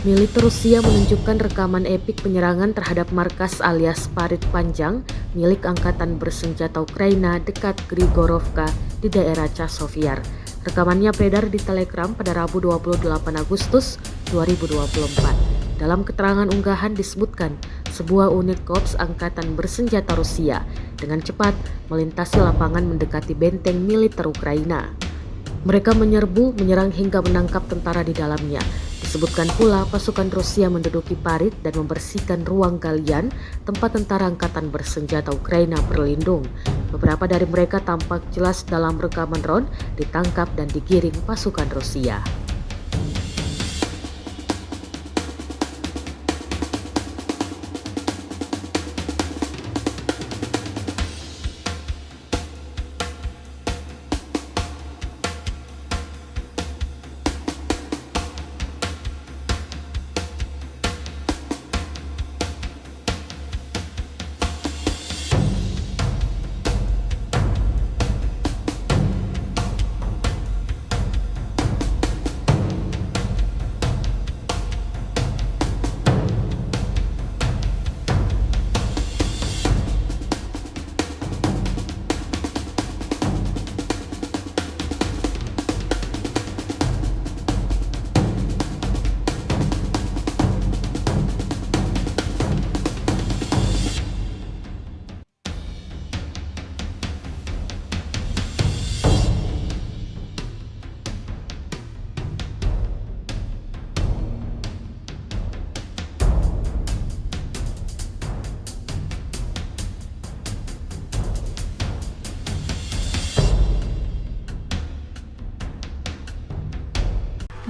Militer Rusia menunjukkan rekaman epik penyerangan terhadap markas alias Parit Panjang milik Angkatan Bersenjata Ukraina dekat Grigorovka di daerah Chasiv Yar. Rekamannya beredar di Telegram pada Rabu 28 Agustus 2024. Dalam keterangan unggahan disebutkan sebuah unit korps Angkatan Bersenjata Rusia dengan cepat melintasi lapangan mendekati benteng militer Ukraina. Mereka menyerbu, menyerang hingga menangkap tentara di dalamnya. Disebutkan pula pasukan Rusia menduduki parit dan membersihkan ruang galian tempat tentara Angkatan Bersenjata Ukraina berlindung. Beberapa dari mereka tampak jelas dalam rekaman drone ditangkap dan digiring pasukan Rusia.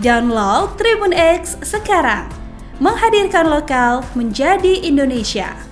Download Tribun X sekarang, menghadirkan lokal menjadi Indonesia.